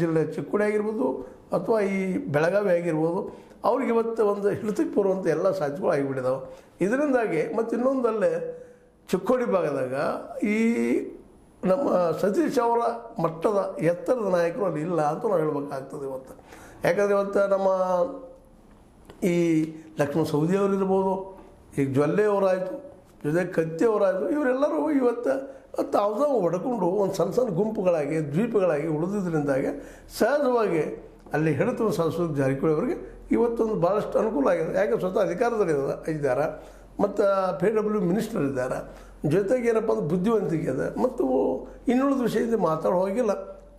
ಜಿಲ್ಲೆ ಚಿಕ್ಕೋಡಿ ಆಗಿರ್ಬೋದು ಅಥವಾ ಈ ಬೆಳಗಾವಿ ಆಗಿರ್ಬೋದು, ಅವ್ರಿಗೆ ಇವತ್ತು ಒಂದು ಹಿಡಿತಕ್ಕೆ ಬರುವಂಥ ಎಲ್ಲ ಸಾಧ್ಯಗಳು ಆಗಿಬಿಟ್ಟಿದ್ದಾವೆ. ಇದರಿಂದಾಗಿ ಮತ್ತು ಇನ್ನೊಂದಲ್ಲೇ ಚಿಕ್ಕೋಡಿ ಭಾಗದಾಗ ಈ ನಮ್ಮ ಸತೀಶ್ ಅವರ ಮಟ್ಟದ ಎತ್ತರದ ನಾಯಕರು ಅಲ್ಲಿ ಇಲ್ಲ ಅಂತ ನಾವು ಹೇಳ್ಬೇಕಾಗ್ತದೆ ಇವತ್ತು. ಯಾಕಂದರೆ ಇವತ್ತು ನಮ್ಮ ಈ ಲಕ್ಷ್ಮಣ ಸವದಿ ಅವರು ಇರ್ಬೋದು, ಈಗ ಜೊಲ್ಲೆ ಅವರಾಯಿತು, ಜೊತೆಗೆ ಕತ್ತಿ ಅವರಾಯಿತು, ಇವರೆಲ್ಲರೂ ಇವತ್ತು ತಾವು ಹೊಡ್ಕೊಂಡು ಒಂದು ಸಣ್ಣ ಸಣ್ಣ ಗುಂಪುಗಳಾಗಿ ದ್ವೀಪಗಳಾಗಿ ಉಳಿದಿದ್ದರಿಂದಾಗಿ ಸಹಜವಾಗಿ ಅಲ್ಲಿ ಹಿಡಿತ ಸಂಸ್ಕೃತಿ ಜಾರಕಿಹೊಳಿ ಅವರಿಗೆ ಇವತ್ತೊಂದು ಭಾಳಷ್ಟು ಅನುಕೂಲ ಆಗಿದೆ. ಯಾಕೆ ಸ್ವತಃ ಅಧಿಕಾರದಲ್ಲಿ ಇದ್ದಾರೆ ಮತ್ತು PW ಮಿನಿಸ್ಟರ್ ಇದ್ದಾರೆ, ಜೊತೆಗೆ ಏನಪ್ಪ ಅಂದ್ರೆ ಬುದ್ಧಿವಂತಿಕೆ ಇದೆ ಮತ್ತು ಇನ್ನುಳಿದ ವಿಷಯದಿಂದ ಮಾತಾಡೋ ಹೋಗಿಲ್ಲ,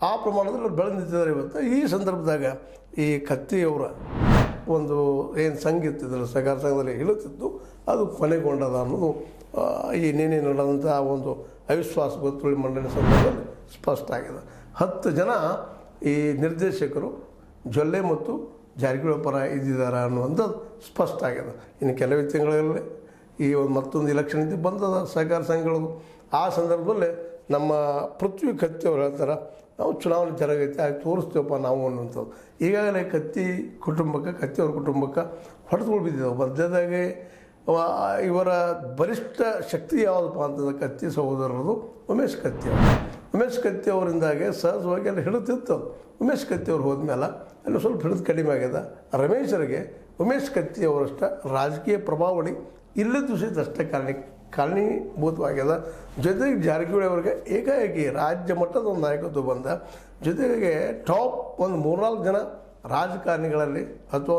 ಆ ಪ್ರಮಾಣದಲ್ಲಿ ಬೆಳೆದು ನಿಂತಿದ್ದಾರೆ. ಇವತ್ತು ಈ ಸಂದರ್ಭದಾಗ ಈ ಕತ್ತಿಯವರ ಒಂದು ಏನು ಸಂಘ ಇರ್ತಿದ್ದಲ್ಲ, ಸಹಕಾರ ಸಂಘದಲ್ಲಿ ಇಳುತ್ತಿತ್ತು, ಅದು ಕೊನೆಗೊಂಡದ ಅನ್ನೋದು ಈ ನಿನ್ನೆ ನಡೆದಂಥ ಒಂದು ಅವಿಶ್ವಾಸ ಗೊತ್ತುವಳಿ ಮಂಡನೆ ಸಂದರ್ಭದಲ್ಲಿ ಸ್ಪಷ್ಟ ಆಗಿದೆ. 10 ಜನ ಈ ನಿರ್ದೇಶಕರು ಜೊಲ್ಲೆ ಮತ್ತು ಜಾರಕಿಹೊಳಿ ಪರ ಇದ್ದಿದ್ದಾರೆ ಅನ್ನುವಂಥದ್ದು ಸ್ಪಷ್ಟ ಆಗಿದೆ. ಇನ್ನು ಕೆಲವೇ ತಿಂಗಳಲ್ಲಿ ಈ ಒಂದು ಮತ್ತೊಂದು ಇಲೆಕ್ಷನ್ ಇದ್ದು ಬಂದದ ಸಹಕಾರ ಸಂಘಗಳದು. ಆ ಸಂದರ್ಭದಲ್ಲಿ ನಮ್ಮ ಪೃಥ್ವಿ ಕತ್ತಿ ಅವ್ರು ಹೇಳ್ತಾರೆ, ನಾವು ಚುನಾವಣೆ ಜರುಗೈತೆ ಆಗಿ ತೋರಿಸ್ತೀವಪ್ಪ ನಾವು ಅನ್ನುವಂಥದ್ದು. ಈಗಾಗಲೇ ಕತ್ತಿಯವ್ರ ಕುಟುಂಬಕ್ಕೆ ಹೊಡೆದುಗಳು ಬಿದ್ದಿದ್ದಾವೆ. ಮಧ್ಯದಾಗೆ ಇವರ ಬಲಿಷ್ಠ ಶಕ್ತಿ ಯಾವುದಪ್ಪ ಅಂತಂದ್ರೆ ಕತ್ತಿ ಸಹೋದರರು ಉಮೇಶ್ ಕತ್ತಿ ಅವರು. ಉಮೇಶ್ ಕತ್ತಿ ಅವರಿಂದಾಗೆ ಸಹಜವಾಗಿ ಅಲ್ಲಿ ಹಿಡಿತಿತ್ತು. ಉಮೇಶ್ ಕತ್ತಿ ಅವ್ರು ಹೋದ್ಮೇಲೆ ಅಲ್ಲಿ ಸ್ವಲ್ಪ ಹಿಡಿದು ಕಡಿಮೆ ಆಗಿದೆ. ರಮೇಶರಿಗೆ ಉಮೇಶ್ ಕತ್ತಿ ಅವರಷ್ಟ ರಾಜಕೀಯ ಪ್ರಭಾವಳಿ ಇಲ್ಲದ್ದು ಸಹಿತ ಅಷ್ಟೇ ಕಾರಣೀಭೂತವಾಗ್ಯದ. ಜೊತೆಗೆ ಜಾರಕಿಹೊಳಿ ಅವರಿಗೆ ಏಕಾಏಕಿ ರಾಜ್ಯ ಮಟ್ಟದ ಒಂದು ನಾಯಕತ್ವ ಬಂದ, ಜೊತೆಗೆ ಟಾಪ್ ಒಂದು 3-4 ಜನ ರಾಜಕಾರಣಿಗಳಲ್ಲಿ ಅಥವಾ